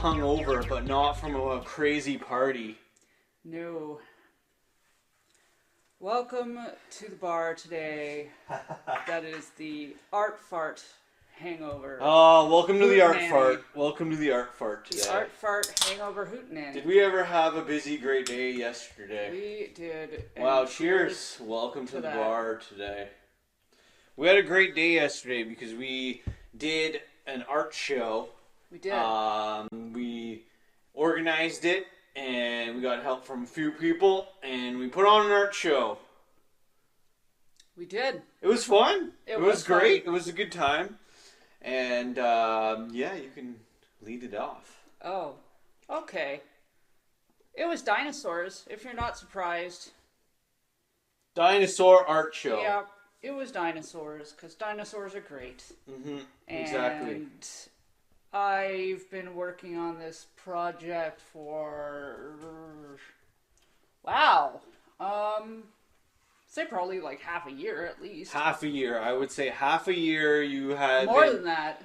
hungover, but not from a crazy party. No. Welcome to the bar today. That is the Art Fart Hangover. Oh, welcome to the Art Hootenanny. Fart. Welcome to the Art Fart today. The Art Fart Hangover Hootenanny. Did we ever have a busy, great day yesterday? We did. Wow, cheers. Welcome to the that. bar today. We had a great day yesterday because we did an art show. We did. We organized it, and we got help from a few people, and we put on an art show. We did. It was fun. It was great. Fun. It was a good time. And, yeah, you can lead it off. Oh, okay. It was dinosaurs, if you're not surprised. Dinosaur art show. Yeah, it was dinosaurs, because dinosaurs are great. Mm-hmm. Exactly. And I've been working on this project for, say probably like half a year at least. Half a year. I would say half a year you had More than that.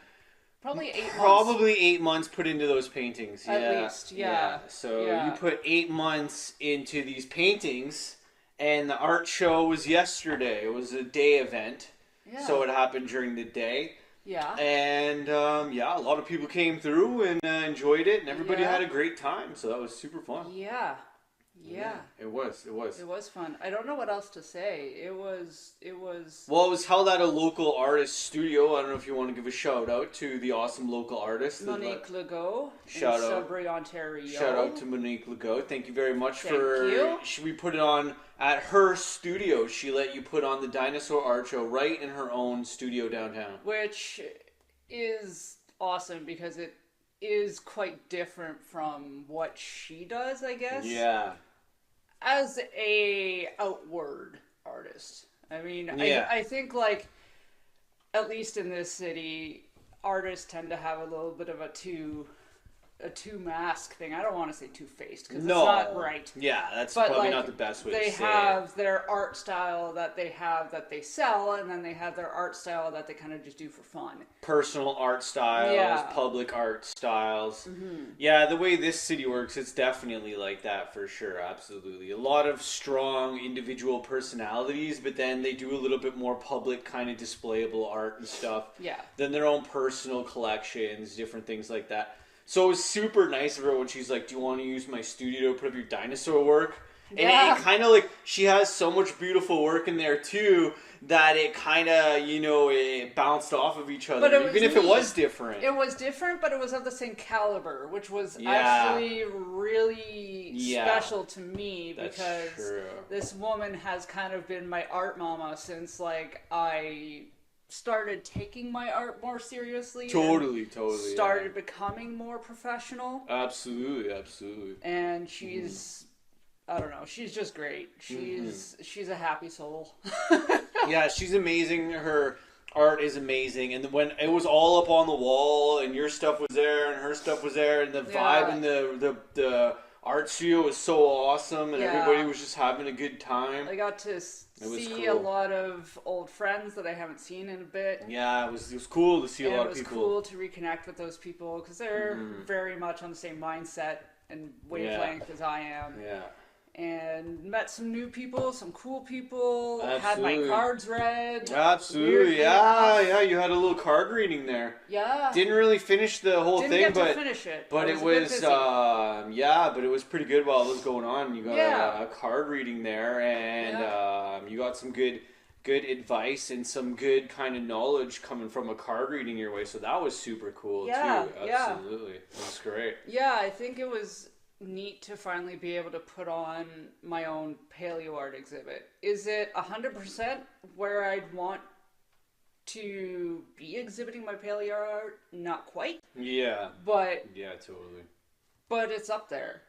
Probably 8 months. Probably 8 months put into those paintings. At least, yeah. So Yeah. you put 8 months into these paintings, and the art show was yesterday. It was a day event. Yeah. So it happened during the day. Yeah. And, yeah, a lot of people came through and enjoyed it, and everybody Yeah. had a great time, so that was super fun. Yeah. Yeah. It was. It was fun. I don't know what else to say. It was... Well, it was held at a local artist studio. I don't know if you want to give a shout out to the awesome local artist. Monique Legault Shout in out. Sudbury, Ontario. Shout out to Monique Legault. Thank you very much Thank for... you. We put it on at her studio. She let you put on the Dinosaur art show right in her own studio downtown. Which is awesome because it is quite different from what she does, I guess. Yeah. As a outward artist. I mean, Yeah. I think, like, at least in this city, artists tend to have a little bit of a two mask thing. I don't want to say two-faced because it's not right. Yeah, that's But, probably like, not the best way to They say have their art style that they sell, and then they have their art style that they kind of just do for fun. Personal art styles, Yeah. public art styles. Mm-hmm. Yeah, the way this city works, it's definitely like that for sure. Absolutely. A lot of strong individual personalities, but then they do a little bit more public kind of displayable art and stuff. Yeah. Then their own personal collections, different things like that. So it was super nice of her when she's like, do you want to use my studio to put up your dinosaur work? And Yeah. it kind of like, she has so much beautiful work in there too, that it kind of, it bounced off of each other, But it was even if it neat. was different. It was different, but it was of the same caliber, which was Yeah. actually really Yeah. special to me That's because true. this woman has kind of been my art mama since, like, I started taking my art more seriously. Totally. Started becoming more professional. Absolutely. And she's, I don't know, she's just great. She's a happy soul. Yeah, she's amazing. Her art is amazing. And when it was all up on the wall, and your stuff was there, and her stuff was there, and the vibe in the art studio was so awesome, and everybody was just having a good time. I got to see cool. a lot of old friends that I haven't seen in a bit. Yeah, it was cool to see a lot of people. It was cool to reconnect with those people because they're very much on the same mindset and wavelength as I am. Yeah. And met some new people, some cool people. Absolutely. Had my cards read. Absolutely, yeah. You had a little card reading there. Yeah. Didn't really finish the whole Didn't thing, get but to finish it. But I it a bit was, busy. but it was pretty good while it was going on. You got a card reading there, and you got some good advice and some good kind of knowledge coming from a card reading your way. So that was super cool too. Absolutely, it was great. Yeah, I think it was neat to finally be able to put on my own paleo art exhibit. Is it 100% where I'd want to be exhibiting my paleo art? Not quite. Yeah. But Totally. But it's up there.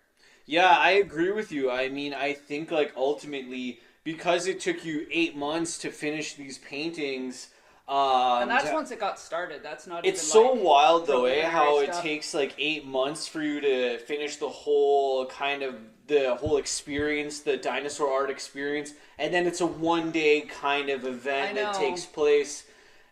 Yeah, I agree with you. I mean, I think like ultimately because it took you 8 months to finish these paintings. And that's once it got started. That's not. It's even so like wild though, how stuff. it takes like 8 months for you to finish the whole experience, the dinosaur art experience, and then it's a 1 day kind of event that takes place.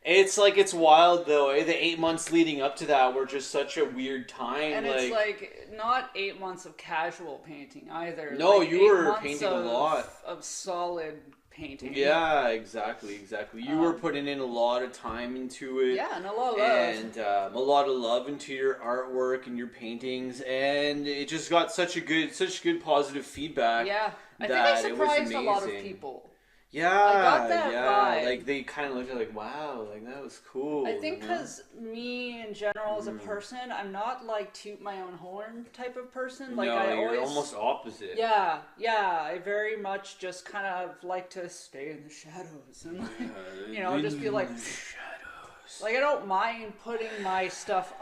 It's like, it's wild though. The 8 months leading up to that were just such a weird time. And it's like not 8 months of casual painting either. No, like you were painting a lot of solid painting. Yeah, exactly. You were putting in a lot of time into it. Yeah, and a lot of love. And a lot of love into your artwork and your paintings, and it just got such good positive feedback. Yeah, I think I surprised a lot of people. Yeah, I got that vibe. Like they kind of looked at like, wow, like that was cool. I think because me in general as a person, I'm not like toot my own horn type of person. Like you're almost opposite. Yeah, I very much just kind of like to stay in the shadows and like, just be like shadows. Like I don't mind putting my stuff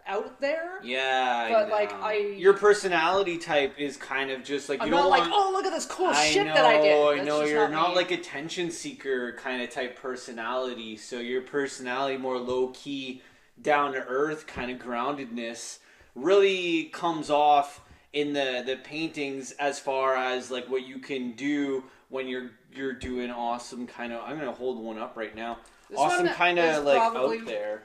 out there. Yeah, but like your personality type is kind of just like, I'm not like, oh, look at this cool shit that I did. I know you're not like attention seeker kind of type personality. So your personality, more low key, down to earth kind of groundedness, really comes off in the paintings as far as like what you can do when you're doing awesome kind of. I'm gonna hold one up right now. This awesome kind of like out there.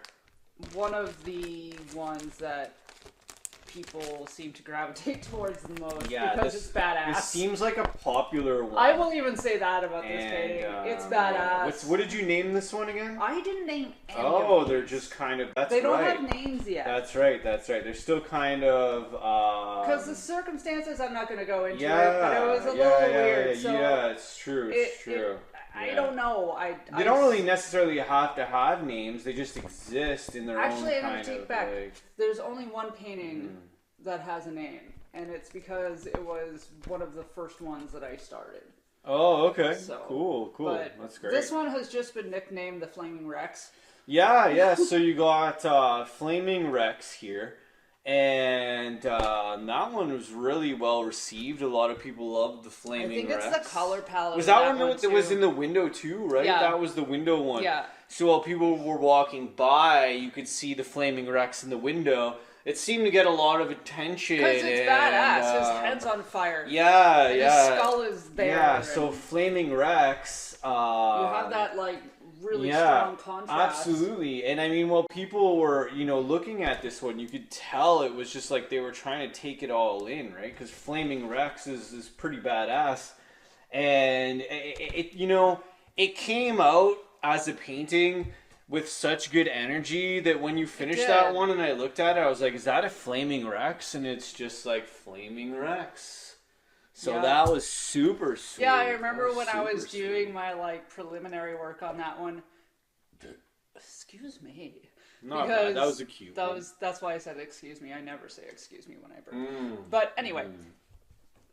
One of the ones that people seem to gravitate towards the most because it's badass. This seems like a popular one. I will even say that about this painting. It's badass. What did you name this one again? I didn't name any of they're just kind of... They don't have names yet. That's right. They're still kind of... Because the circumstances, I'm not going to go into it, but it was a little weird. So it's true. It's true. I don't know. They don't really necessarily have to have names. They just exist in their own kind of... Actually, I take back. There's only one painting that has a name, and it's because it was one of the first ones that I started. Oh, okay. So, cool. But that's great. This one has just been nicknamed the Flaming Rex. Yeah. So you got Flaming Rex here. And that one was really well received. A lot of people loved the Flaming Rex. I think it's the color palette. Was that one that was in the window too, right? Yeah. That was the window one. Yeah. So while people were walking by, you could see the Flaming Rex in the window. It seemed to get a lot of attention. Because it's badass. His head's on fire. Yeah, and his skull is there. Yeah, so Flaming Rex... you have that, like, really strong contrast. Absolutely. And I mean, while people were, looking at this one, you could tell it was just like they were trying to take it all in, right? Because Flaming Rex is pretty badass. And it came out as a painting with such good energy that when you finished that one and I looked at it, I was like, is that a Flaming Rex? And it's just like Flaming Rex. So that was super sweet. Yeah, I remember when I was doing my like preliminary work on that one. Excuse me. Not bad. That was a cute one. That's why I said excuse me. I never say excuse me when I burp. But anyway,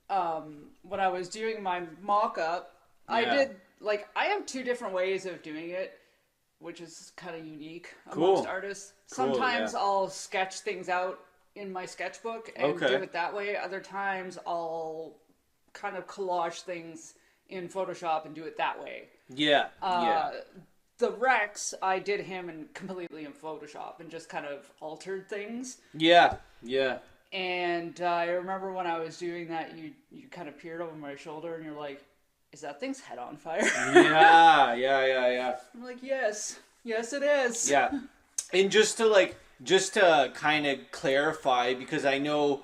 when I was doing my mock-up, I did I have two different ways of doing it, which is kind of unique amongst artists. Sometimes I'll sketch things out in my sketchbook and do it that way. Other times I'll kind of collage things in Photoshop and do it that way. The Rex, I did him completely in Photoshop and just kind of altered things. Yeah. And I remember when I was doing that, you kind of peered over my shoulder and you're like, is that thing's head on fire? Yeah. I'm like, yes it is. Yeah. And just to kind of clarify, because I know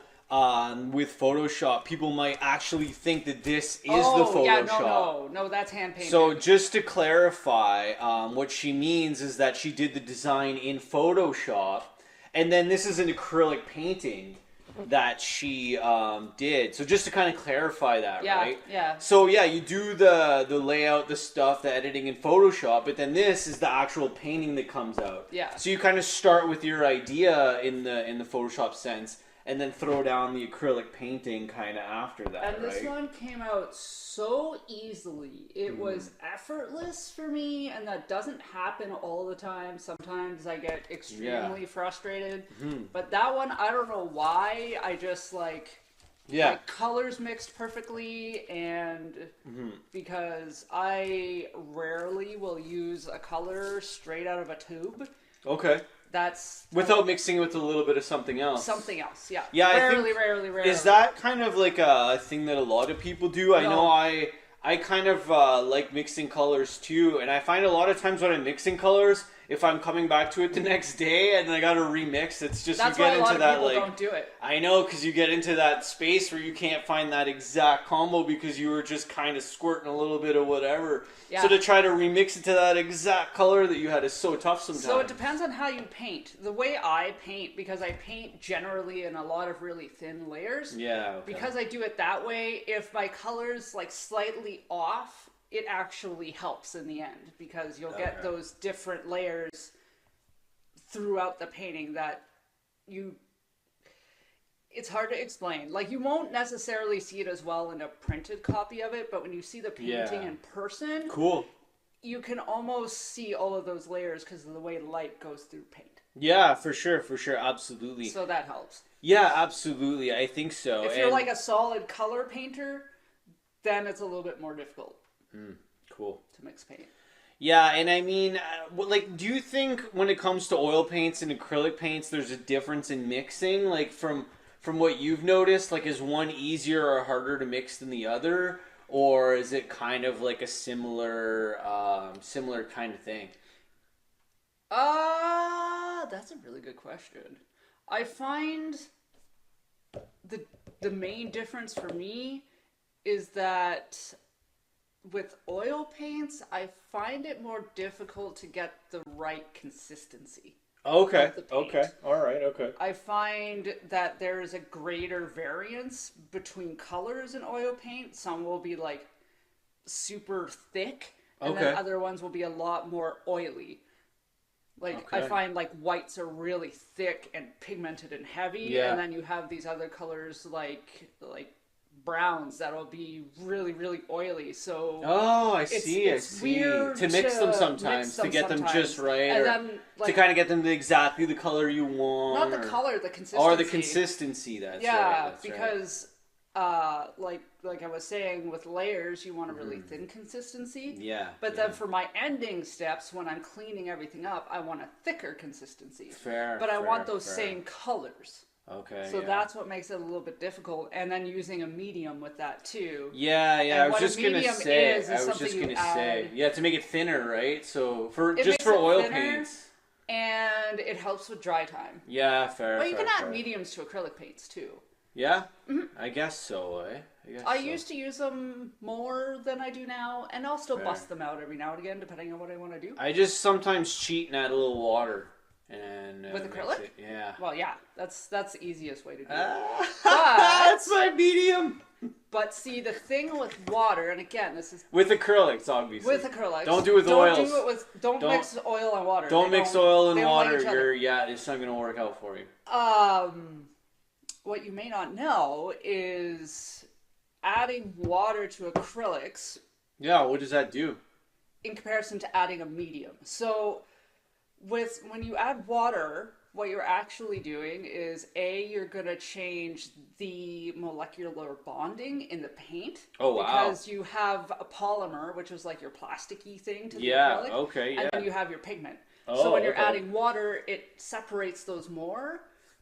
with Photoshop, people might actually think that this is the Photoshop. No, that's hand painted. So just to clarify, what she means is that she did the design in Photoshop, and then this is an acrylic painting that she did. So just to kind of clarify that, right? Yeah. So you do the layout, the stuff, the editing in Photoshop, but then this is the actual painting that comes out. Yeah. So you kind of start with your idea in the Photoshop sense, and then throw down the acrylic painting kind of after that, And this one came out so easily. It was effortless for me, and that doesn't happen all the time. Sometimes I get extremely frustrated. But that one, I don't know why. I just like colors mixed perfectly, and because I rarely will use a color straight out of a tube. Okay. That's without mixing it with a little bit of something else. Something else, yeah. Yeah, rarely. Is that kind of like a thing that a lot of people do? I know I kind of like mixing colors too, and I find a lot of times when I'm mixing colors, if I'm coming back to it the next day and I got to remix, it's just That's you get why a into lot of that people like don't do it. I know because you get into that space where you can't find that exact combo because you were just kind of squirting a little bit of whatever. Yeah. So to try to remix it to that exact color that you had is so tough sometimes. So it depends on how you paint. The way I paint, because I paint generally in a lot of really thin layers. Yeah. Okay. Because I do it that way, if my color's like slightly off, it actually helps in the end because you'll get those different layers throughout the painting that it's hard to explain. Like, you won't necessarily see it as well in a printed copy of it, but when you see the painting in person, cool, you can almost see all of those layers because of the way light goes through paint. Yeah, for sure, absolutely. So that helps. Yeah, absolutely. I think so. If you're like a solid color painter, then it's a little bit more difficult. Cool. To mix paint. Yeah, and I mean, like, do you think when it comes to oil paints and acrylic paints, there's a difference in mixing? Like, from what you've noticed, like, is one easier or harder to mix than the other? Or is it kind of like a similar kind of thing? That's a really good question. I find the main difference for me is that with oil paints, I find it more difficult to get the right consistency. Okay. Okay. All right. Okay. I find that there is a greater variance between colors in oil paint. Some will be like super thick, and then other ones will be a lot more oily. Like, I find like whites are really thick and pigmented and heavy, and then you have these other colors like browns that'll be really, really oily. So I see. It's weird to mix them sometimes to get them just right, and then like, to kind of get them exactly the color you want. Not the color, the consistency. Or the consistency. That's right. That's because like I was saying, with layers, you want a really thin consistency. Yeah. But then for my ending steps, when I'm cleaning everything up, I want a thicker consistency. Fair. But I want those same colors. Okay. So that's what makes it a little bit difficult, and then using a medium with that too. Yeah, and I was just gonna say. Yeah, to make it thinner, right? So for oil paints, and it helps with dry time. Yeah, fair. But you can add mediums to acrylic paints too. Yeah, I guess so. I used to use them more than I do now, and I'll still bust them out every now and again, depending on what I want to do. I just sometimes cheat and add a little water. And with acrylic? Yeah. Well, yeah, that's the easiest way to do it. But that's my medium. But see, the thing with water, and again, this is with acrylics, obviously. With acrylics, don't do it with oils. Don't mix oil and water. Don't mix oil and water. It's not going to work out for you. What you may not know is adding water to acrylics. Yeah, what does that do? In comparison to adding a medium. So, when you add water, what you're actually doing is you're going to change the molecular bonding in the paint. Oh, wow. Because you have a polymer, which is like your plasticky thing to the acrylic. And then you have your pigment. So when you're adding water, it separates those more.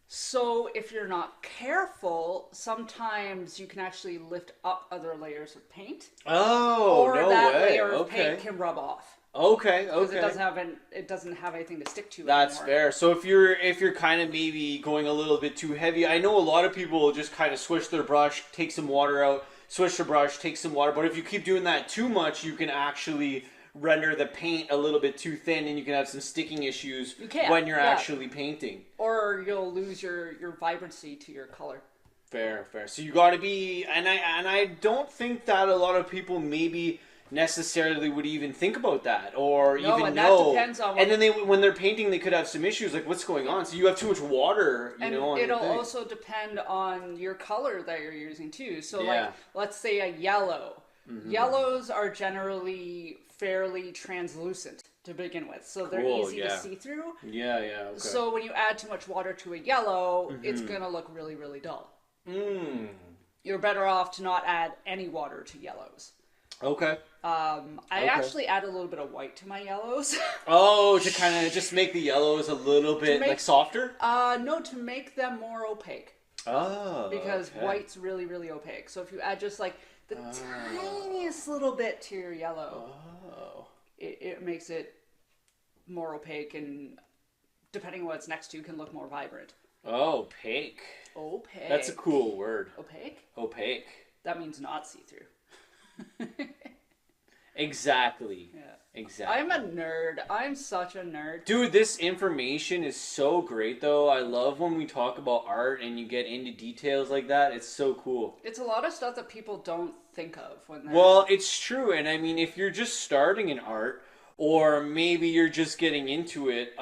So if you're not careful, sometimes you can actually lift up other layers of paint. Or that layer of paint can rub off. Okay. Because it doesn't have anything to stick to. That's anymore. fair. So if you're kind of maybe going a little bit too heavy, I know a lot of people will just kind of swish their brush, take some water out, swish the brush, take some water. But if you keep doing that too much, you can actually render the paint a little bit too thin, and you can have some sticking issues when you're actually painting. Or you'll lose your vibrancy to your color. Fair. So you got to be, and I don't think that a lot of people maybe necessarily would even think about that or even know. That depends on. And then when they're painting, they could have some issues like what's going on. So you have too much water, and it'll also depend on your color that you're using too. So like, let's say a yellow. Yellows are generally fairly translucent to begin with, so they're easy to see through. Okay. So when you add too much water to a yellow, it's gonna look really, really dull. You're better off to not add any water to yellows. Okay. I actually add a little bit of white to my yellows. To kind of just make the yellows a little bit like softer? No, to make them more opaque. Oh. Because white's really, really opaque. So if you add just like the tiniest little bit to your yellow. Oh. It makes it more opaque, and depending on what it's next to, can look more vibrant. Oh, opaque. Opaque. That's a cool word. Opaque? Opaque. That means not see-through. Exactly. Yeah. Exactly. I'm a nerd. I'm such a nerd. Dude, this information is so great, though. I love when we talk about art and you get into details like that. It's so cool. It's a lot of stuff that people don't think of when they're... Well, it's true. And I mean, if you're just starting in art, or maybe you're just getting into it,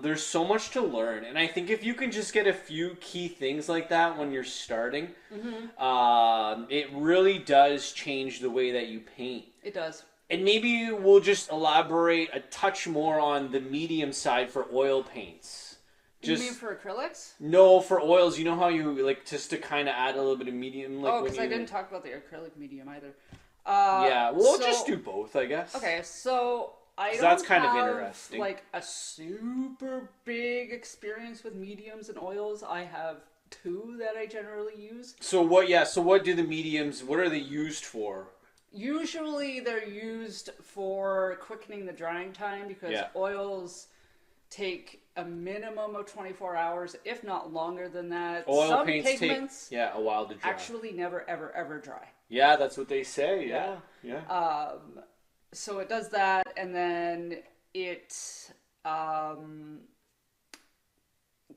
there's so much to learn. And I think if you can just get a few key things like that when you're starting, it really does change the way that you paint. It does. And maybe we'll just elaborate a touch more on the medium side for oil paints. You mean for acrylics? No, for oils. You know how you, like, just to kind of add a little bit of medium? Like, because I didn't talk about the acrylic medium either. Yeah, we'll just do both, I guess. Okay, so I don't that's kind have, of interesting. like, a super big experience with mediums and oils. I have two that I generally use. So what do the mediums, what are they used for? Usually they're used for quickening the drying time because oils take a minimum of 24 hours, if not longer than that. Oil paints take a while to dry. Actually never, ever dry. Yeah, that's what they say. Yeah. So it does that, and then it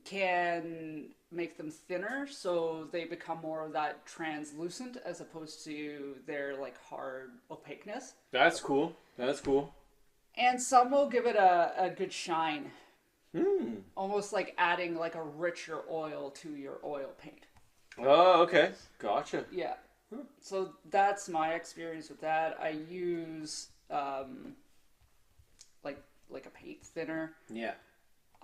can make them thinner, so they become more of that translucent as opposed to their like hard opaqueness. That's cool. And some will give it a good shine. Almost like adding like a richer oil to your oil paint. Oh, okay. Gotcha. Yeah. So that's my experience with that. I use like a paint thinner. Yeah.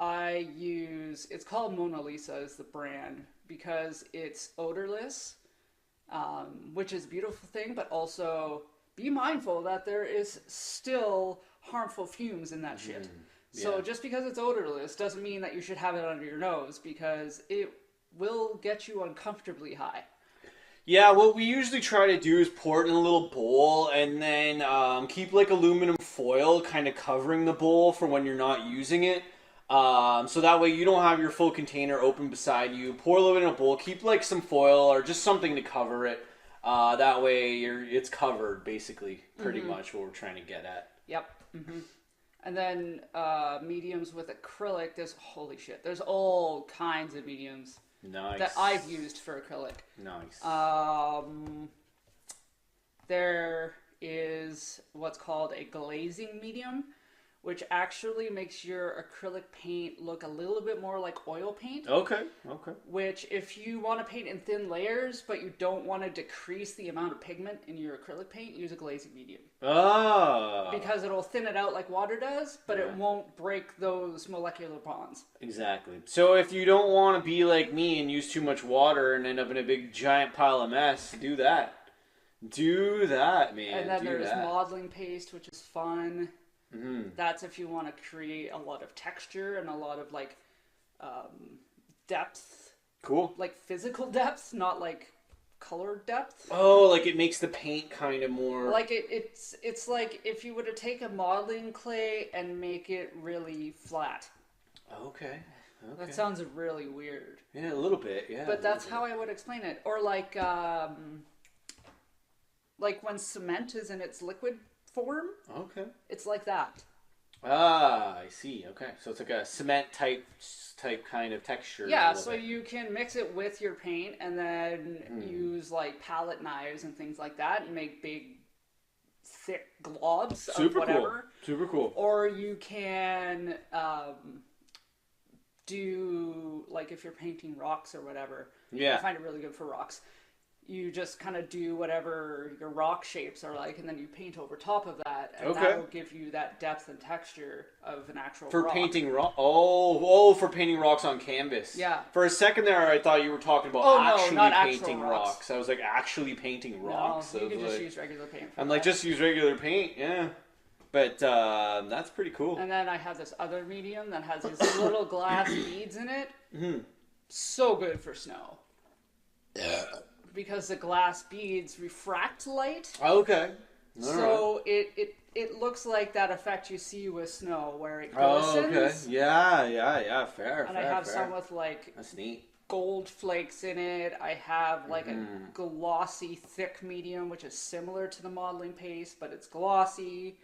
It's called Mona Lisa is the brand because it's odorless, which is a beautiful thing, but also be mindful that there is still harmful fumes in that shit. So just because it's odorless doesn't mean that you should have it under your nose because it will get you uncomfortably high. Yeah, what we usually try to do is pour it in a little bowl and then keep like aluminum foil kind of covering the bowl for when you're not using it. So that way you don't have your full container open beside you. Pour a little bit in a bowl, keep like some foil or just something to cover it. That way it's covered basically, pretty much what we're trying to get at. Yep. And then mediums with acrylic, there's all kinds of mediums. Nice. That I've used for acrylic. Nice. There is what's called a glazing medium, which actually makes your acrylic paint look a little bit more like oil paint. Okay. Which, if you want to paint in thin layers, but you don't want to decrease the amount of pigment in your acrylic paint, use a glazing medium. Because it'll thin it out like water does, but it won't break those molecular bonds. Exactly. So if you don't want to be like me and use too much water and end up in a big giant pile of mess, do that. Do that, man. And then there's modeling paste, which is fun. That's if you want to create a lot of texture and a lot of like depth. Cool. Like physical depth, not like color depth. Oh, like it makes the paint kind of more... Like it's like if you were to take a modeling clay and make it really flat. Okay. That sounds really weird. Yeah, a little bit, yeah. But that's how I would explain it. Or like when cement is in its liquid form. Okay. It's like that. I see. Okay. So it's like a cement type kind of texture. Yeah, so you can mix it with your paint and then use like palette knives and things like that and make big thick globs of whatever. Super cool. Or you can do, like if you're painting rocks or whatever. Yeah. I find it really good for rocks. You just kind of do whatever your rock shapes are like, and then you paint over top of that, and that will give you that depth and texture of an actual rock. Painting rock. Oh, for painting rocks on canvas. Yeah. For a second there, I thought you were talking about painting rocks. rocks. I was like, actually painting rocks. No, you can just use regular paint. I'm like, just use regular paint, yeah. But that's pretty cool. And then I have this other medium that has these little glass beads in it. So good for snow. because the glass beads refract light. Okay. So it looks like that effect you see with snow, where it glistens. Oh, okay. Yeah. Fair. And I have some with like that's neat. Gold flakes in it. I have like a glossy, thick medium, which is similar to the modeling paste, but it's glossy.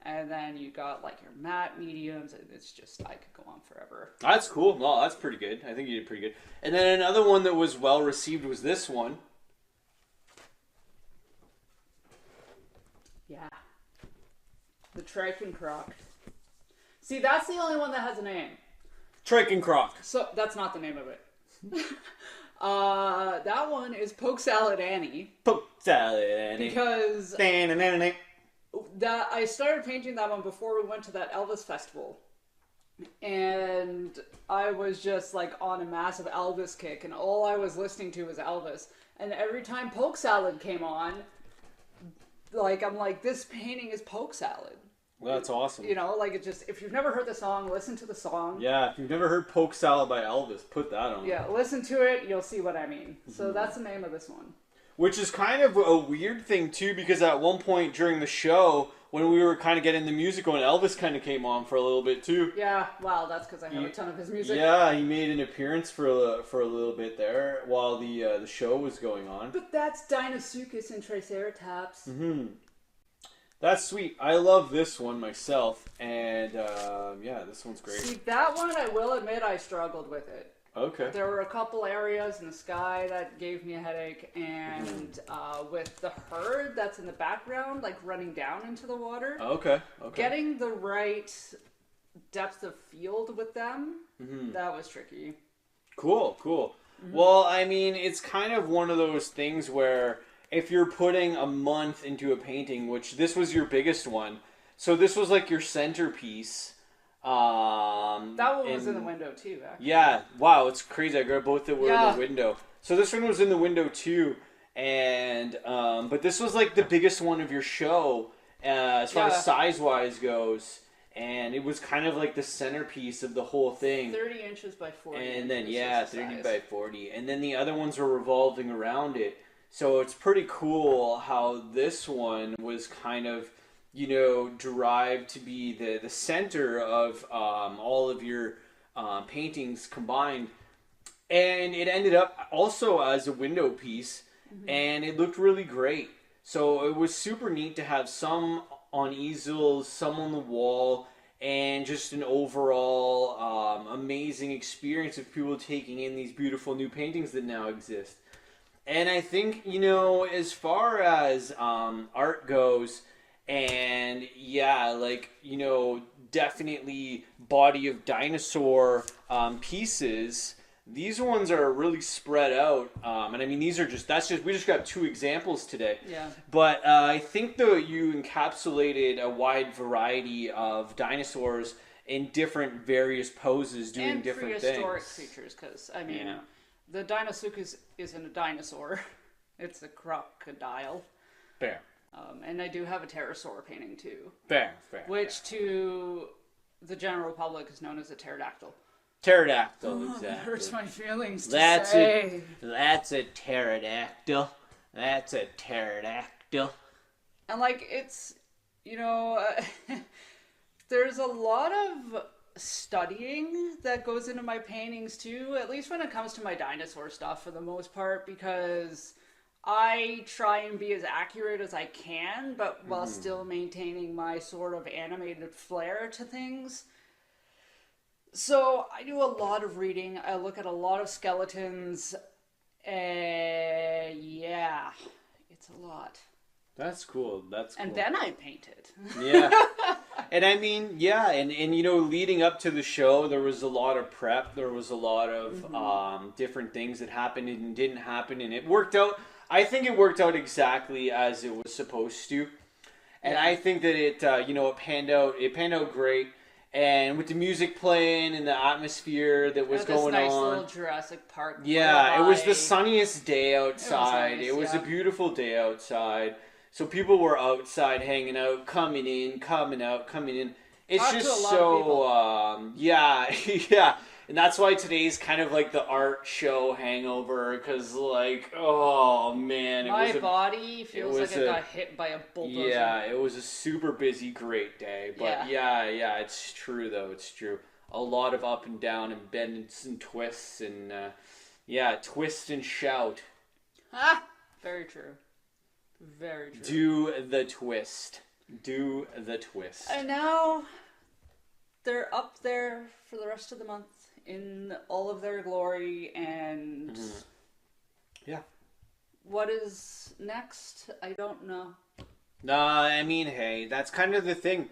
And then you got like your matte mediums, and it's just, I could go on forever. That's cool. No, that's pretty good. I think you did pretty good. And then another one that was well received was this one. Yeah. The Trichencroc. See, that's the only one that has a name. Trichencroc. So, that's not the name of it. That one is Poke Salad Annie. Poke Salad Annie. Because I started painting that one before we went to that Elvis festival. And I was just like on a massive Elvis kick, and all I was listening to was Elvis. And every time Poke Salad came on, like, I'm like, this painting is Poke Salad. Well, that's awesome. You know, like, it just, if you've never heard the song, listen to the song. Yeah, if you've never heard Poke Salad by Elvis, put that on. Yeah, listen to it, you'll see what I mean. So that's the name of this one. Which is kind of a weird thing, too, because at one point during the show, when we were kind of getting the music on, Elvis kind of came on for a little bit, too. Yeah, well, that's because I have a ton of his music. Yeah, he made an appearance for a little bit there while the show was going on. But that's Dinosaur and Triceratops. That's sweet. I love this one myself, and yeah, this one's great. See, that one, I will admit, I struggled with it. Okay. There were a couple areas in the sky that gave me a headache, and with the herd that's in the background, like running down into the water. Okay. Getting the right depth of field with them, that was tricky. Cool. Well, I mean, it's kind of one of those things where if you're putting a month into a painting, which this was your biggest one, so this was like your centerpiece. That one was in the window too, actually. Yeah, wow, it's crazy. I got both that were in the window. So this one was in the window too, and but this was like the biggest one of your show as far as size-wise goes, and it was kind of like the centerpiece of the whole thing. 30 inches by 40. And then 30 by 40, and then the other ones were revolving around it. So it's pretty cool how this one was kind of, you know, derived to be the center of all of your paintings combined. And it ended up also as a window piece, and it looked really great. So it was super neat to have some on easels, some on the wall, and just an overall amazing experience of people taking in these beautiful new paintings that now exist. And I think, you know, as far as art goes, and yeah, like, you know, definitely body of dinosaur pieces, these ones are really spread out. And I mean, we just got 2 examples today. Yeah. But I think though you encapsulated a wide variety of dinosaurs in different various poses doing and different things. And prehistoric creatures, because, I mean... Yeah. The Dinosuchus isn't a dinosaur. It's a crocodile. Fair. And I do have a pterosaur painting too. Fair. Which to the general public is known as a pterodactyl. Pterodactyl, exactly. That hurts my feelings to say. That's a pterodactyl. That's a pterodactyl. And like, it's, you know, there's a lot of studying that goes into my paintings too, at least when it comes to my dinosaur stuff for the most part, because I try and be as accurate as I can, but while still maintaining my sort of animated flair to things. So I do a lot of reading. I look at a lot of skeletons. Yeah, it's a lot. That's cool. And then I paint it. Yeah. And I mean, yeah, and you know, leading up to the show, there was a lot of prep. There was a lot of different things that happened and didn't happen, and it worked out. I think it worked out exactly as it was supposed to, and I think that it, you know, it panned out. It panned out great, and with the music playing and the atmosphere that was going nice on. Little Jurassic Park. Yeah, it was the sunniest day outside. It was, nice, a beautiful day outside. So people were outside hanging out, coming in, coming out, coming in. It's just so, yeah. And that's why today's kind of like the art show hangover, because like, oh man, my body feels like it got hit by a bulldozer. Yeah, it was a super busy, great day. But yeah, it's true though. It's true. A lot of up and down and bends and twists and twist and shout. Ah, very true. Very true. Do the twist. Do the twist. And now they're up there for the rest of the month in all of their glory, and what is next? I don't know. I mean, hey, that's kind of the thing.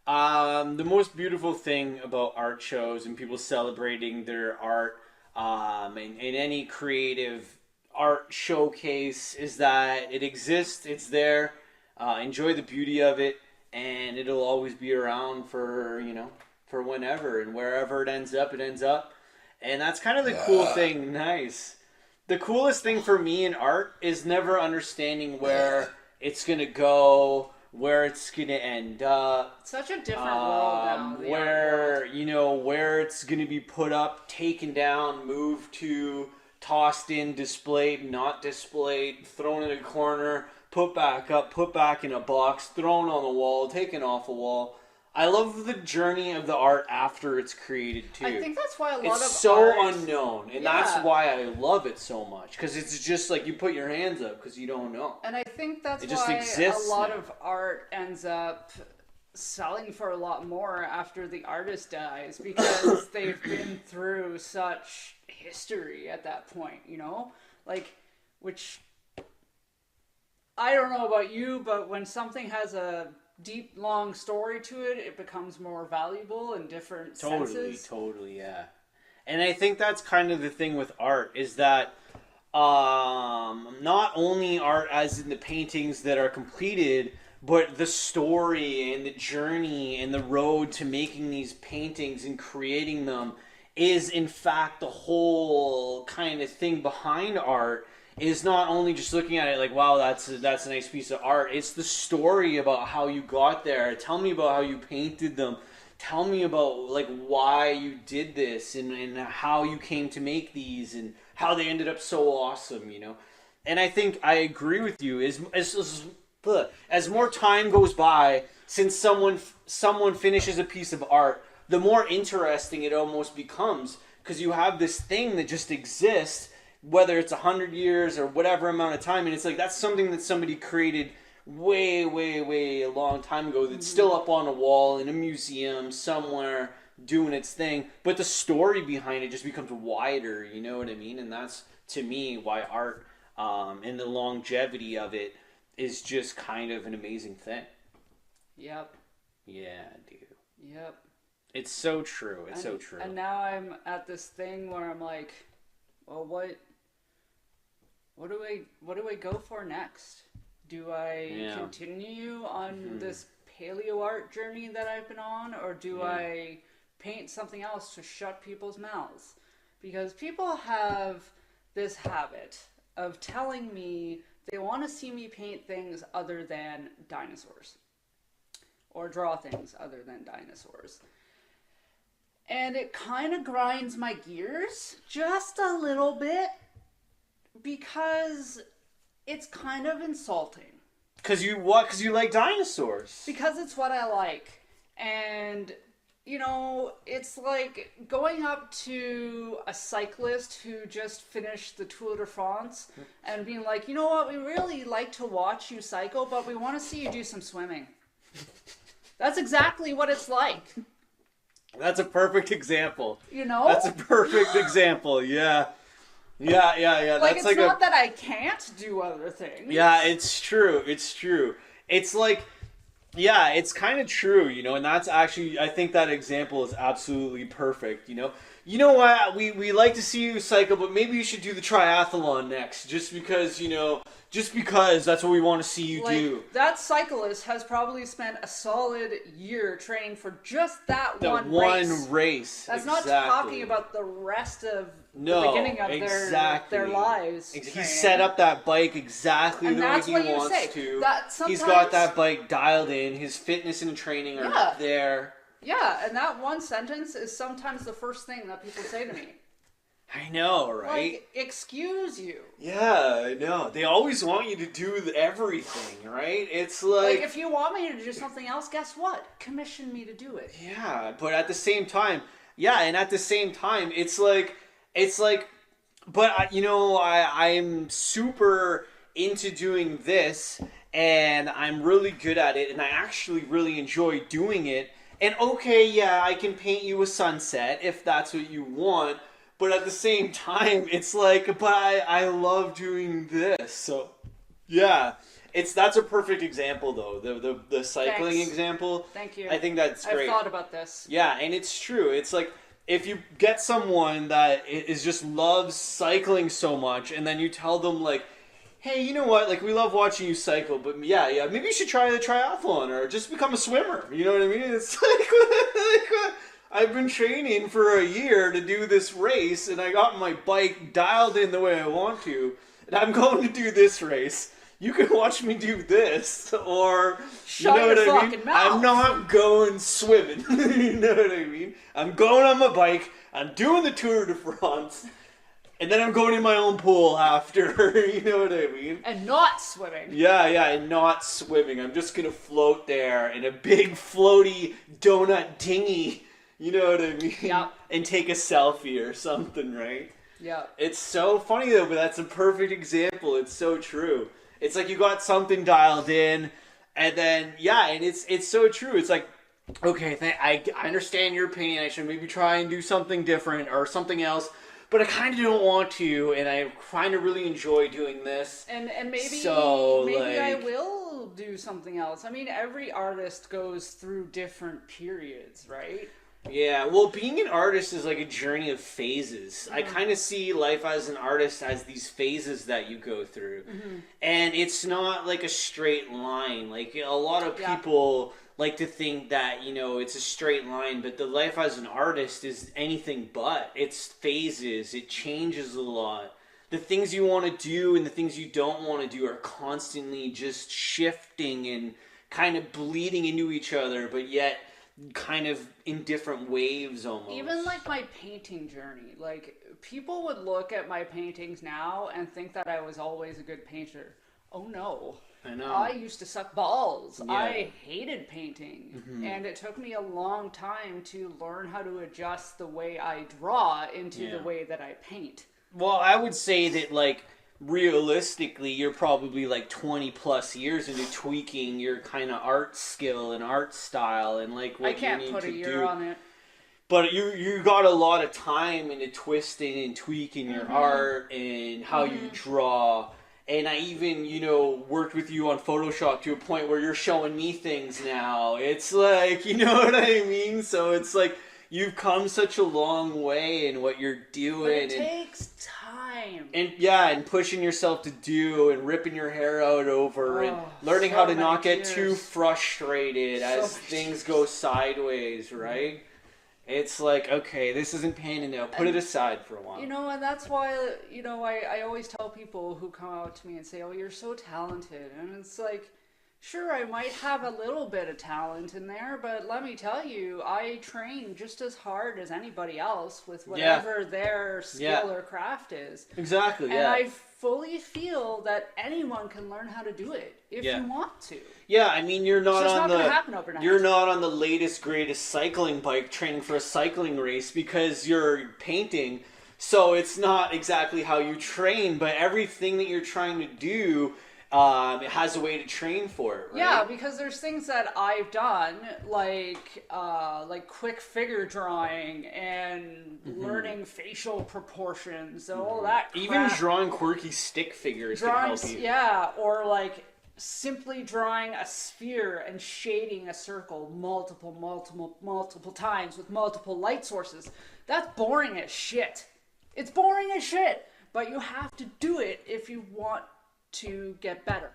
The most beautiful thing about art shows and people celebrating their art in any creative art showcase is that it exists, it's there, enjoy the beauty of it, and it'll always be around for, for whenever and wherever it ends up, And that's kind of the cool thing. Nice. The coolest thing for me in art is never understanding where it's going to go, where it's going to end up. Such a different world now. Where, where it's going to be put up, taken down, moved to, tossed in, displayed, not displayed, thrown in a corner, put back up, put back in a box, thrown on the wall, taken off a wall. I love the journey of the art after it's created too. I think that's why a lot of it's so unknown, and that's why I love it so much, because it's just like you put your hands up because you don't know. And I think that's why a lot of art ends up selling for a lot more after the artist dies, because they've been through such history at that point, which I don't know about you, but when something has a deep, long story to it, it becomes more valuable in different senses. Totally, yeah. And I think that's kind of the thing with art, is that not only art as in the paintings that are completed, but the story and the journey and the road to making these paintings and creating them is in fact the whole kind of thing behind art. Is not only just looking at it like, wow, that's a nice piece of art. It's the story about how you got there. Tell me about how you painted them. Tell me about like why you did this and how you came to make these and how they ended up so awesome, And I think I agree with you. As more time goes by since someone finishes a piece of art, the more interesting it almost becomes, because you have this thing that just exists, whether it's 100 years or whatever amount of time, and it's like that's something that somebody created way a long time ago that's still up on a wall in a museum somewhere doing its thing, but the story behind it just becomes wider, you know what I mean? And that's, to me, why art and the longevity of it is just kind of an amazing thing. Yep. Yeah, dude. Yep. It's so true. It's so true. And now I'm at this thing where I'm like, well, what do I go for next? Do I continue on this paleo art journey that I've been on, or do I paint something else to shut people's mouths? Because people have this habit of telling me they want to see me paint things other than dinosaurs, or draw things other than dinosaurs. And it kind of grinds my gears just a little bit, because it's kind of insulting. Because you what? Because you like dinosaurs. Because it's what I like. And, it's like going up to a cyclist who just finished the Tour de France and being like, you know what, we really like to watch you cycle, but we want to see you do some swimming. That's exactly what it's like. That's a perfect example. That's a perfect example, yeah. Yeah. Like, it's not that I can't do other things. Yeah, it's true. It's like, yeah, it's kind of true, and that's actually, I think that example is absolutely perfect, You know what, we like to see you cycle, but maybe you should do the triathlon next, just because that's what we want to see you do. That cyclist has probably spent a solid year training for just that one race. That's not talking about the rest of the beginning of their lives. He set up that bike exactly the way he wants to. He's got that bike dialed in. His fitness and training are there. Yeah, and that one sentence is sometimes the first thing that people say to me. I know, right? Like, excuse you. Yeah, I know. They always want you to do everything, right? It's like... if you want me to do something else, guess what? Commission me to do it. Yeah, but at the same time... Yeah, and at the same time, it's like... But, I'm super into doing this, and I'm really good at it, and I actually really enjoy doing it. And okay, yeah, I can paint you a sunset if that's what you want, but at the same time, it's like, but I love doing this. So, yeah, that's a perfect example, though. The cycling Thanks. example. Thank you. I think that's great. I've thought about this. Yeah, and it's true. It's like, if you get someone that is just loves cycling so much, and then you tell them, like, hey, you know what? Like, we love watching you cycle, but yeah, maybe you should try the triathlon or just become a swimmer. You know what I mean? It's like I've been training for a year to do this race, and I got my bike dialed in the way I want to, and I'm going to do this race. You can watch me do this, or shut your fucking mouth. I'm not going swimming. You know what I mean? I'm going on my bike. I'm doing the Tour de France. And then I'm going in my own pool after, you know what I mean? And not swimming. Yeah, and not swimming. I'm just going to float there in a big floaty donut dinghy, you know what I mean? Yep. And take a selfie or something, right? Yeah. It's so funny though, but that's a perfect example. It's so true. It's like you got something dialed in, and then, yeah, and it's so true. It's like, okay, I understand your opinion. I should maybe try and do something different or something else. But I kind of don't want to, and I kind of really enjoy doing this. And maybe like, I will do something else. I mean, every artist goes through different periods, right? Yeah, well, being an artist is like a journey of phases. I kind of see life as an artist as these phases that you go through. Mm-hmm. And it's not like a straight line. Like, a lot of people like to think that, it's a straight line, but the life as an artist is anything but. It's phases. It changes a lot. The things you want to do and the things you don't want to do are constantly just shifting and kind of bleeding into each other, but yet kind of in different waves almost. Even like my painting journey. Like, people would look at my paintings now and think that I was always a good painter. Oh no. I know. I used to suck balls. Yeah. I hated painting. Mm-hmm. And it took me a long time to learn how to adjust the way I draw into the way that I paint. Well, I would say that, like, realistically, you're probably like 20 plus years into tweaking your kind of art skill and art style and like what you need to do. I can't put a year on it. But you got a lot of time into twisting and tweaking your art and how you draw. And I even, worked with you on Photoshop to a point where you're showing me things now. It's like, you know what I mean? So it's like, you've come such a long way in what you're doing. But it takes time. And pushing yourself to do and ripping your hair out over and learning how to not get too frustrated as things go sideways, right? It's like, okay, this isn't panning out. Put it aside for a while. And that's why, I always tell people who come out to me and say, oh, you're so talented. And it's like, sure, I might have a little bit of talent in there, but let me tell you, I train just as hard as anybody else with whatever their skill or craft is. Exactly, and I fully feel that anyone can learn how to do it if you want to. Yeah, I mean, you're not on gonna happen overnight. You're not on the latest greatest cycling bike training for a cycling race because you're painting. So it's not exactly how you train, but everything that you're trying to do, it has a way to train for it, right? Yeah, because there's things that I've done, like quick figure drawing and learning facial proportions and all that crap. Even drawing quirky stick figures can help you. Yeah, or like simply drawing a sphere and shading a circle multiple times with multiple light sources. That's boring as shit. It's boring as shit, but you have to do it if you want to get better.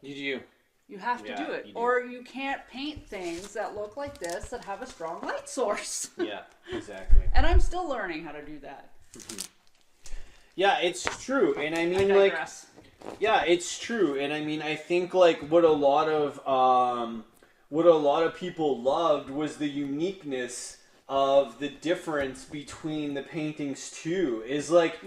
You do. You have to do it. Or you can't paint things that look like this that have a strong light source. Yeah, exactly. And I'm still learning how to do that. Mm-hmm. Yeah, it's true. And I mean, yeah, it's true. And I mean, I think like what a lot of what a lot of people loved was the uniqueness of the difference between the paintings too. Is like,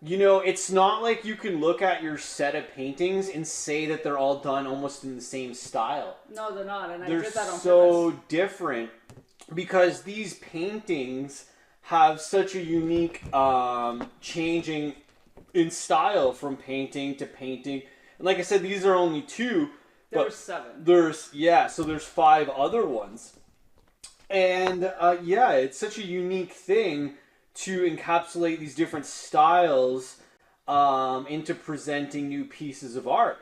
it's not like you can look at your set of paintings and say that they're all done almost in the same style. No, they're not, and they're I did that on so purpose. different because these paintings have such a unique changing in style from painting to painting. And like I said, these are only 2. There's 7. So there's 5 other ones. And it's such a unique thing to encapsulate these different styles into presenting new pieces of art.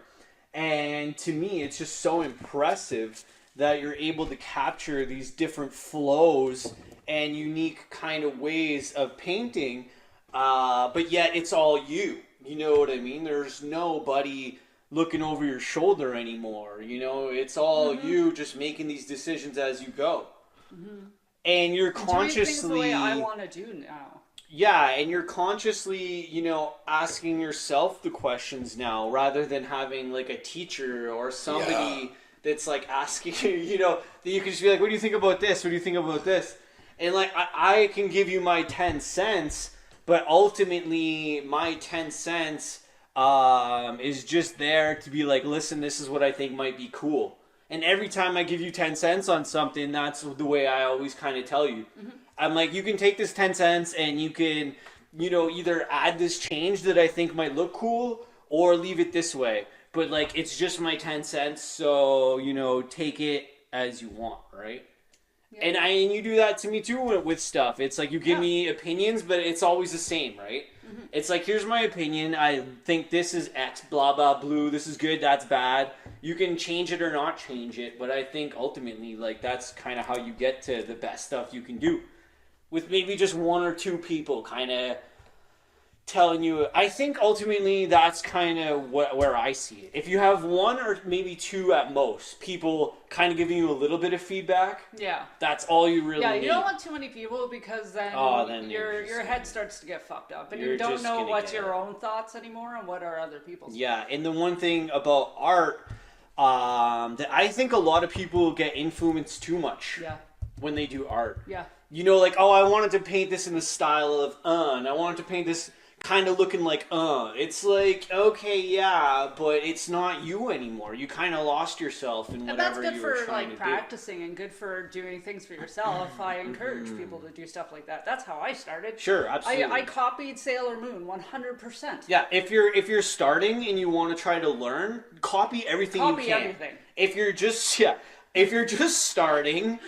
And to me, it's just so impressive that you're able to capture these different flows and unique kind of ways of painting, but yet it's all you. You know what I mean? There's nobody looking over your shoulder anymore. It's all you just making these decisions as you go. And you're consciously doing things the way I want to do now. Yeah, and you're consciously, asking yourself the questions now rather than having like a teacher or somebody that's like asking you, that you can just be like, what do you think about this? What do you think about this? And like, I can give you my 10 cents, but ultimately my 10 cents is just there to be like, listen, this is what I think might be cool. And every time I give you 10 cents on something, that's the way I always kind of tell you. I'm like, you can take this 10 cents and you can, either add this change that I think might look cool or leave it this way. But like, it's just my 10 cents. So, take it as you want, right? Yeah. And you do that to me too with stuff. It's like you give me opinions, but it's always the same, right? It's like, here's my opinion. I think this is X, blah, blah, blue. This is good. That's bad. You can change it or not change it. But I think ultimately, like, that's kind of how you get to the best stuff you can do. With maybe just 1 or 2 people kind of telling you. I think ultimately that's kind of where I see it. If you have 1 or maybe 2 at most people kind of giving you a little bit of feedback, that's all you really need. You don't want too many people because then your head starts to get fucked up and you don't know what's your own thoughts anymore and what are other people's. Yeah, and the one thing about art that I think a lot of people get influenced too much when they do art. Yeah. Like, oh, I wanted to paint this in the style of and I wanted to paint this kind of looking like It's like, okay, but it's not you anymore. You kind of lost yourself in whatever you were trying to do. And that's good for like practicing and good for doing things for yourself. I encourage people to do stuff like that. That's how I started. Sure, absolutely. I copied Sailor Moon 100%. Yeah, if you're starting and you want to try to learn, copy everything you can. Copy everything. If you're just starting,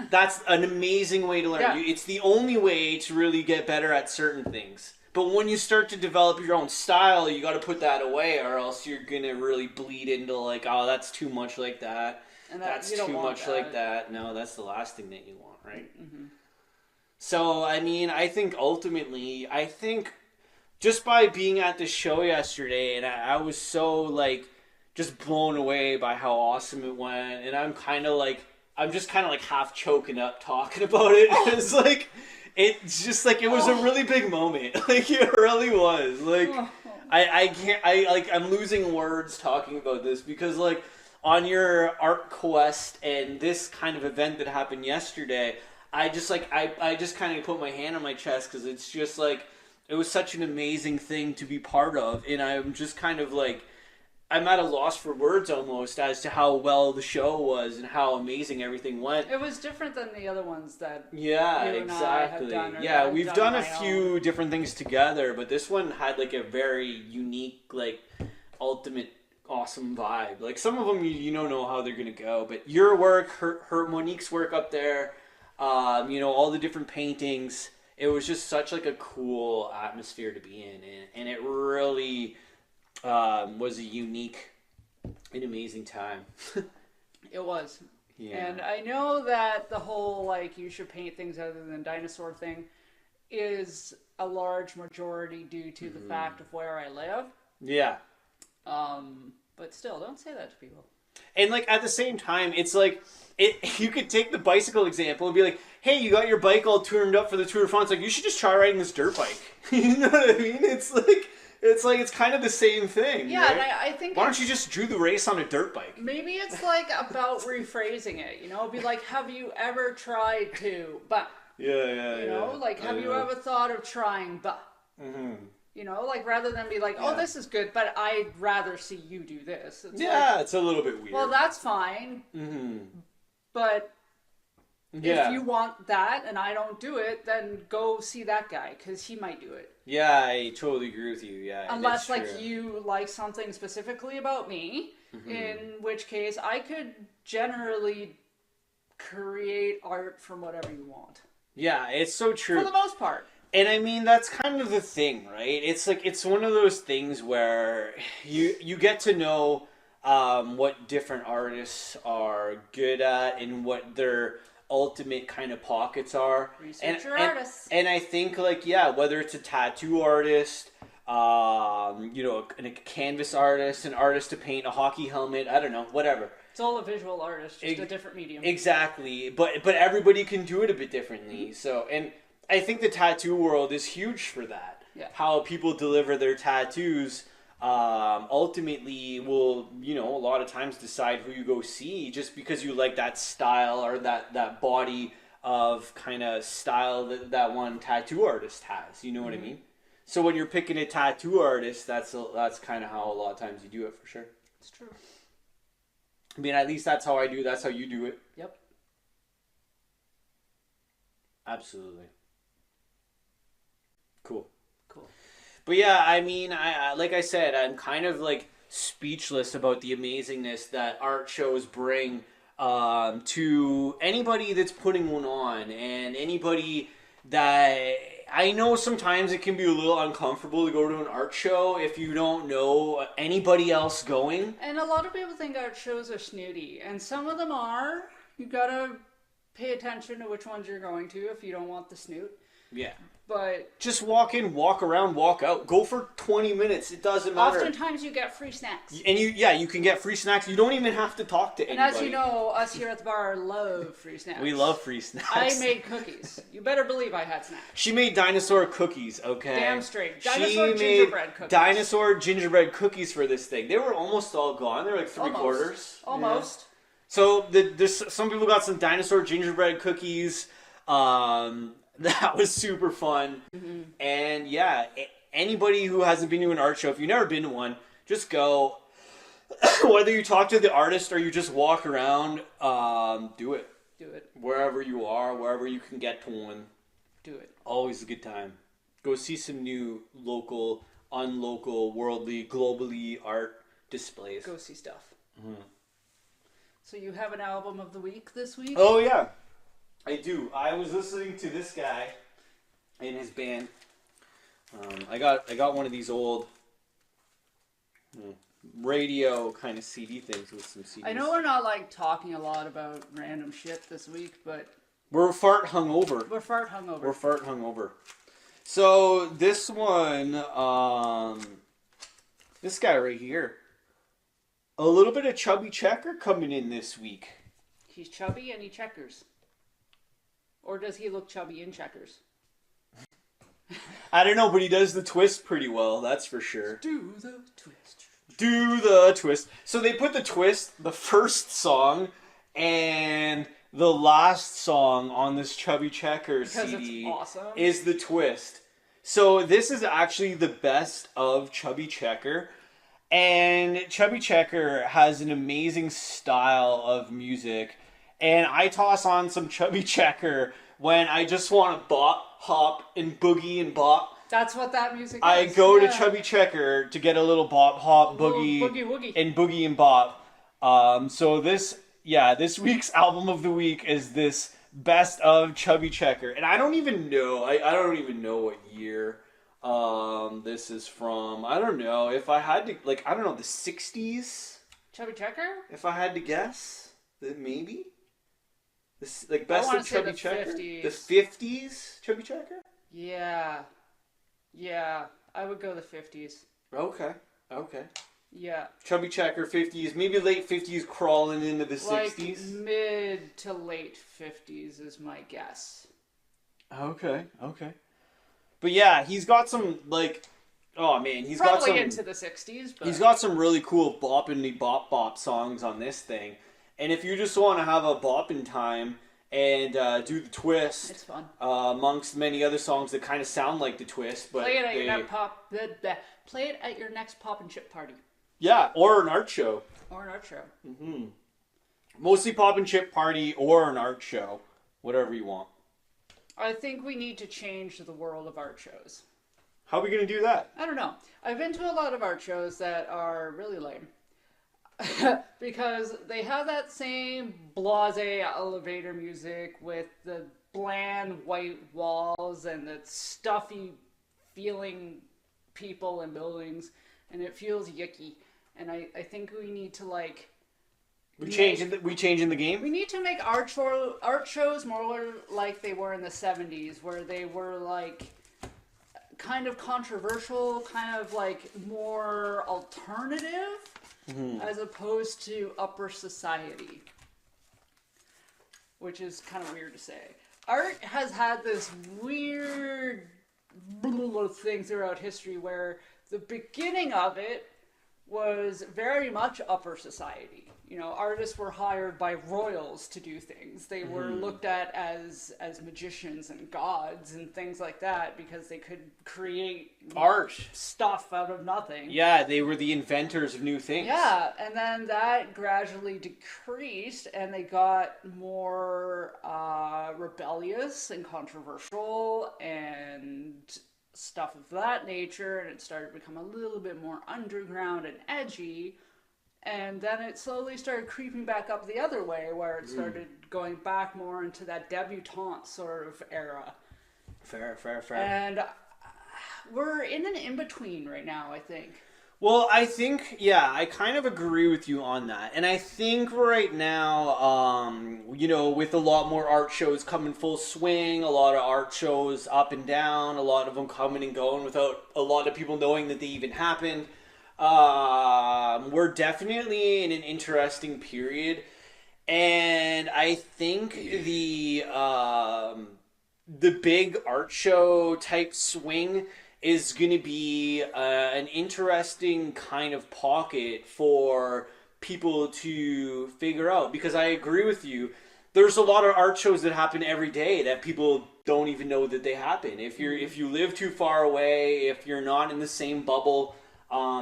that's an amazing way to learn. Yeah. It's the only way to really get better at certain things. But when you start to develop your own style, you got to put that away, or else you're gonna really bleed into like, oh, that's too much like that. And that's too much like that. No, that's the last thing that you want, right? So, I mean, I think ultimately, just by being at this show yesterday, and I was so like just blown away by how awesome it went, and I'm just kind of like half choking up talking about it. It's like. It's just like, it was a really big moment. Like, it really was. Like, I'm losing words talking about this because, like, on your art quest and this kind of event that happened yesterday, I just kind of put my hand on my chest because it's just like, it was such an amazing thing to be part of. And I'm just kind of like, I'm at a loss for words almost as to how well the show was and how amazing everything went. It was different than the other ones that exactly. We've done a few different things together, but this one had like a very unique, like, ultimate awesome vibe. Like, some of them you don't know how they're gonna go, but your work, her Monique's work up there, all the different paintings. It was just such like a cool atmosphere to be in, and it really. Was a unique and amazing time. It was. Yeah. And I know that the whole, like, you should paint things other than Dinosaur thing is a large majority due to the fact of where I live. Yeah. But still, don't say that to people. And, like, at the same time, it's like, you could take the bicycle example and be like, hey, you got your bike all tuned up for the Tour de France. Like, you should just try riding this dirt bike. You know what I mean? It's like... It's like, it's kind of the same thing. Yeah, right? and I think... Why don't you just do the race on a dirt bike? Maybe it's like about rephrasing it, you know? It'd be like, have you ever tried to, but... Yeah. You know, like, have you ever thought of trying, but... Mm-hmm. You know, like, rather than be like, oh, this is good, but I'd rather see you do this. It's it's a little bit weird. Well, that's fine. Mm-hmm. But if you want that and I don't do it, then go see that guy, because he might do it. Yeah, I totally agree with you. Yeah, unless, like, you like something specifically about me, in which case I could generally create art from whatever you want. Yeah, it's so true. For the most part. And I mean, that's kind of the thing, right? It's like, it's one of those things where you get to know what different artists are good at and what their ultimate kind of pockets are. Research your artists. And I think, like, yeah, whether it's a tattoo artist, you know, a canvas artist, an artist to paint a hockey helmet, I don't know, whatever. It's all a visual artist, just a different medium. Exactly. But everybody can do it a bit differently. So, and I think the tattoo world is huge for that. Yeah. How people deliver their tattoos ultimately will, you know, a lot of times decide who you go see just because you like that style or that body of kind of style that one tattoo artist has. You know what I mean? So when you're picking a tattoo artist, that's kind of how a lot of times you do it, for sure. It's true. I mean, at least that's how I do. That's how you do it. Yep. Absolutely. Cool. But yeah, I mean, I like I said, I'm kind of like speechless about the amazingness that art shows bring to anybody that's putting one on, and anybody that I know sometimes it can be a little uncomfortable to go to an art show if you don't know anybody else going. And a lot of people think art shows are snooty, and some of them are. You gotta pay attention to which ones you're going to if you don't want the snoot. Yeah. But just walk in, walk around, walk out. Go for 20 minutes. It doesn't matter. Oftentimes you get free snacks. And you can get free snacks. You don't even have to talk to anybody. And as you know, us here at the bar love free snacks. We love free snacks. I made cookies. You better believe I had snacks. She made Dinosaur cookies, okay? Damn straight. Dinosaur gingerbread cookies. Dinosaur gingerbread cookies for this thing. They were almost all gone. They were like three-quarters. Almost. Yeah. So there's some people got some Dinosaur gingerbread cookies. That was super fun. Mm-hmm. And yeah, anybody who hasn't been to an art show, if you've never been to one, just go. Whether you talk to the artist or you just walk around, do it. Do it. Wherever you are, wherever you can get to one. Do it. Always a good time. Go see some new local, unlocal, worldly, globally art displays. Go see stuff. Mm-hmm. So you have an album of the week this week? Oh, yeah. I do. I was listening to this guy in his band. I got one of these old radio kind of CD things with some CDs. I know we're not like talking a lot about random shit this week, but we're fart hungover. We're fart hungover. So this one, this guy right here, a little bit of chubby checker coming in this week. He's chubby and he checkers. Or does he look chubby in checkers? I don't know, but he does the twist pretty well, that's for sure. Do the twist. Do the twist. So they put the twist, the first song, and the last song on this Chubby Checker CD awesome. Is the twist. So this is actually the best of Chubby Checker. And Chubby Checker has an amazing style of music. And I toss on some Chubby Checker when I just want to bop, hop, and boogie and bop. That's what that music is. I go to Chubby Checker to get a little bop, hop, boogie, woogie. And boogie and bop. So this week's album of the week is this best of Chubby Checker. And I don't even know, I don't even know what year this is from. I don't know. If I had to, like, I don't know, the 60s? Chubby Checker? If I had to guess, then maybe? This, like, best of Chubby Checker? 50s. The 50s Chubby Checker? Yeah, I would go the 50s. Okay. Yeah. Chubby Checker 50s, maybe late 50s crawling into the 60s. Like mid to late 50s is my guess. Okay. But yeah, he's got some, like, Oh man, he's probably got some into the 60s. But... He's got some really cool bopping bop bop songs on this thing, and if you just want to have a bopping time and do the twist, it's fun. Amongst many other songs that kind of sound like the twist, but play it at your next pop and chip party. Yeah, or an art show. Mm-hmm. Mostly pop and chip party or an art show, whatever you want. I think we need to change the world of art shows. How are we going to do that? I don't know. I've been to a lot of art shows that are really lame. Because they have that same blasé elevator music with the bland white walls and the stuffy feeling people and buildings. And it feels yucky. And I think we need to We changing the game? We need to make art shows more like they were in the 70s, where they were kind of controversial, kind of more alternative, as opposed to upper society, which is kind of weird to say. Art has had this weird thing throughout history where the beginning of it was very much upper society. You know, artists were hired by royals to do things. They were looked at as magicians and gods and things like that because they could create art stuff out of nothing. Yeah, they were the inventors of new things. Yeah, and then that gradually decreased and they got more rebellious and controversial and stuff of that nature, and it started to become a little bit more underground and edgy. And then it slowly started creeping back up the other way, where it started going back more into that debutante sort of era. Fair. And we're in an in-between right now, I think. Well, I think, yeah, I kind of agree with you on that. And I think right now, with a lot more art shows coming full swing, a lot of art shows up and down, a lot of them coming and going without a lot of people knowing that they even happened. We're definitely in an interesting period, and I think the big art show type swing is going to be an interesting kind of pocket for people to figure out, because I agree with you. There's a lot of art shows that happen every day that people don't even know that they happen. If you live too far away, if you're not in the same bubble.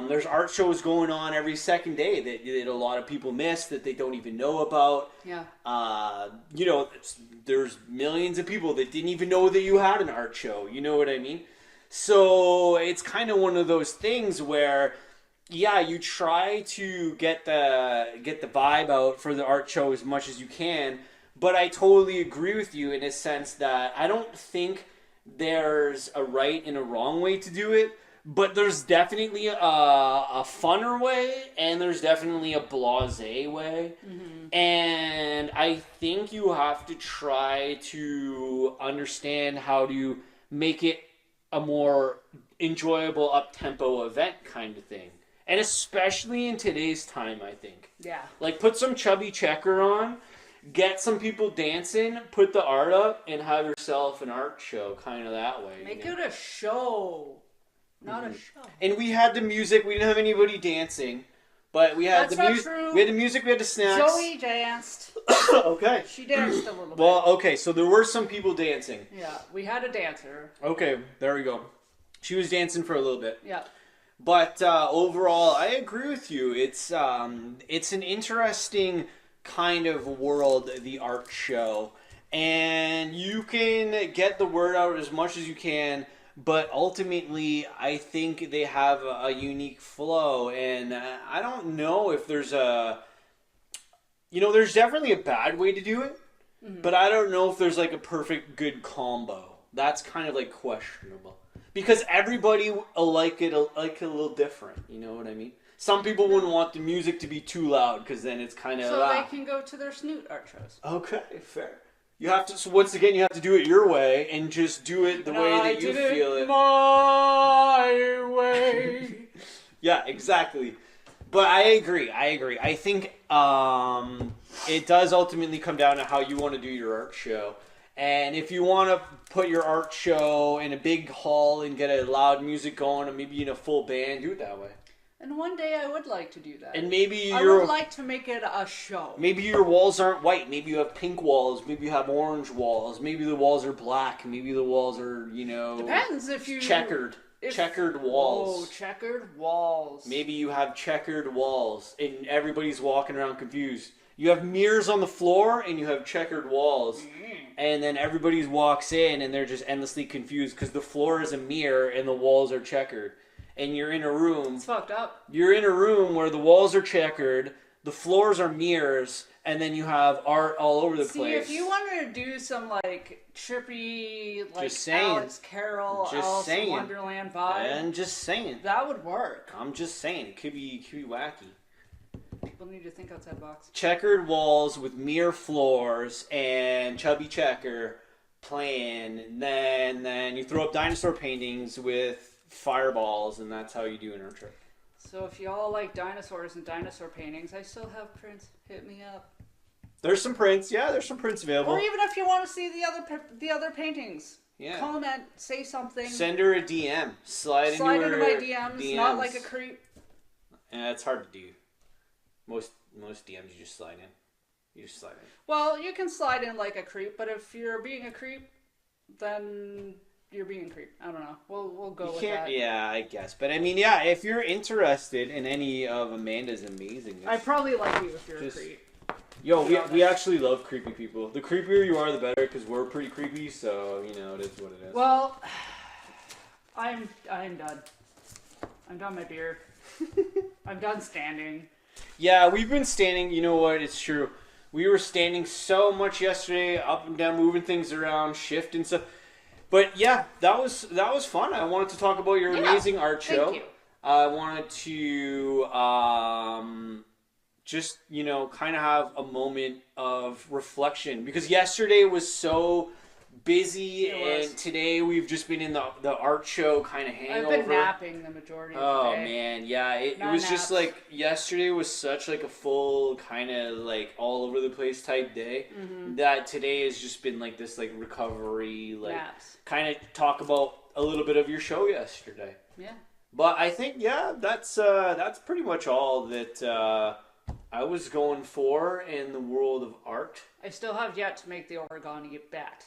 There's art shows going on every second day that a lot of people miss, that they don't even know about. Yeah. There's millions of people that didn't even know that you had an art show. You know what I mean? So it's kind of one of those things where, yeah, you try to get the vibe out for the art show as much as you can. But I totally agree with you in a sense that I don't think there's a right and a wrong way to do it. But there's definitely a funner way, and there's definitely a blasé way. Mm-hmm. And I think you have to try to understand how to make it a more enjoyable, up-tempo event kind of thing. And especially in today's time, I think. Yeah. Put some Chubby Checker on, get some people dancing, put the art up, and have yourself an art show kind of that way. Make it a show. Not a show. And we had the music. We didn't have anybody dancing, but we had the music. We had the music. We had the snacks. Zoe danced. Okay. She danced a little bit. Well, okay. So there were some people dancing. Yeah, we had a dancer. Okay, there we go. She was dancing for a little bit. Yeah. But overall, I agree with you. It's an interesting kind of world, the art show, and you can get the word out as much as you can. But ultimately, I think they have a unique flow, and I don't know if there's there's definitely a bad way to do it, but I don't know if there's a perfect good combo. That's kind of questionable, because everybody will like it a little different. You know what I mean? Some people wouldn't want the music to be too loud, because then it's kind of... So they can go to their snoot art shows. Okay, fair. You have to, so once again, you have to do it your way, and just do it the way that you feel it. My way. Yeah, exactly. But I agree. I think it does ultimately come down to how you want to do your art show. And if you want to put your art show in a big hall and get a loud music going, and maybe in a full band, do it that way. And one day I would like to do that. And maybe I would like to make it a show. Maybe your walls aren't white. Maybe you have pink walls. Maybe you have orange walls. Maybe the walls are black. Maybe the walls are, depends if you checkered. Checkered walls. Oh, checkered walls. Maybe you have checkered walls, and everybody's walking around confused. You have mirrors on the floor, and you have checkered walls. And then everybody walks in, and they're just endlessly confused because the floor is a mirror, and the walls are checkered. And you're in a room. It's fucked up. You're in a room where the walls are checkered, the floors are mirrors, and then you have art all over the place. See, if you wanted to do some trippy, Alex Carroll, Alice in Wonderland vibe, I'm just saying. That would work. I'm just saying. It could be wacky. People need to think outside the box. Checkered walls with mirror floors and Chubby Checker playing, and then you throw up dinosaur paintings with fireballs, and that's how you do an art trip. So if y'all like dinosaurs and dinosaur paintings, I still have prints. Hit me up. There's some prints. Yeah, there's some prints available. Or even if you want to see the other paintings. Yeah. Comment, say something. Send her a DM. Slide into my DMs, not like a creep. Yeah, it's hard to do. Most DMs you just slide in. Well, you can slide in like a creep, but if you're being a creep, then you're being a creep. I don't know. We'll go with that. Yeah, I guess. But I mean, yeah, if you're interested in any of Amanda's amazing, I probably like you if you're a creep. Yo, we actually love creepy people. The creepier you are, the better, because we're pretty creepy. So it is what it is. Well, I'm done. I'm done my beer. I'm done standing. Yeah, we've been standing. You know what? It's true. We were standing so much yesterday, up and down, moving things around, shifting stuff. But yeah, that was fun. I wanted to talk about your amazing art show. Thank you. I wanted to just kind of have a moment of reflection, because yesterday was so busy, and today we've just been in the art show kind of hangover. I've been napping the majority of the day. Oh man, yeah, it was naps. Just like yesterday was such like a full kind of like all over the place type day, that today has just been like this like recovery, like naps. Kind of talk about a little bit of your show yesterday. Yeah. But I think that's pretty much all that I was going for in the world of art. I still have yet to make the origami bat.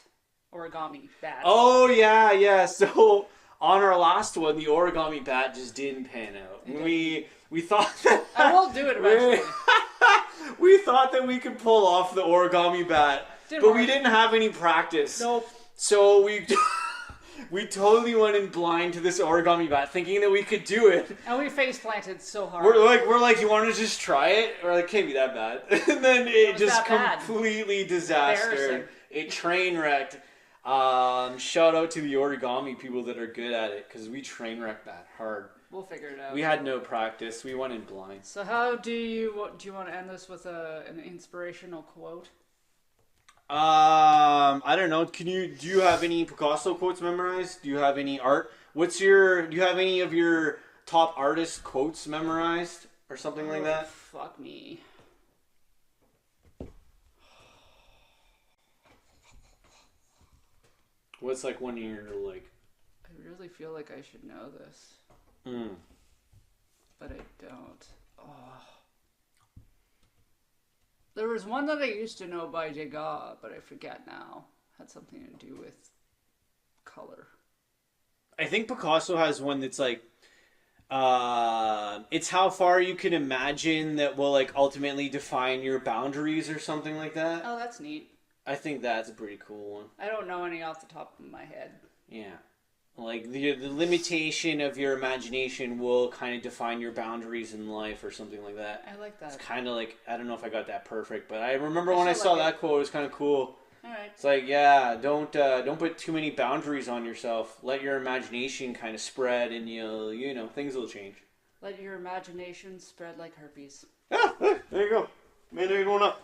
Oh yeah. So on our last one, the origami bat just didn't pan out. We thought that I will do it eventually. We thought that we could pull off the origami bat, but we didn't have any practice. Nope. So we totally went in blind to this origami bat, thinking that we could do it. And we face planted so hard. We're like, you want to just try it? We're like, can't be that bad. And then it just completely disaster. It train wrecked. Shout out to the origami people that are good at it, because we train wrecked that hard. We'll figure it out. We had no practice. We went in blind. So how do you want to end this with an inspirational quote? I don't know. Do you have any Picasso quotes memorized? Do you have any art? Do you have any of your top artist quotes memorized or something like that? Fuck me. What's like one year like? I really feel like I should know this. But I don't. Oh. There was one that I used to know by Degas, but I forget now. Had something to do with color. I think Picasso has one that's like, it's how far you can imagine that will like ultimately define your boundaries or something like that. Oh, that's neat. I think that's a pretty cool one. I don't know any off the top of my head. Yeah. Like, the limitation of your imagination will kind of define your boundaries in life or something like that. I like that. It's kind of like, I don't know if I got that perfect, but I remember when I saw that quote, it was kind of cool. All right. It's like, yeah, don't put too many boundaries on yourself. Let your imagination kind of spread, and things will change. Let your imagination spread like herpes. Yeah, there you go. Made it one up.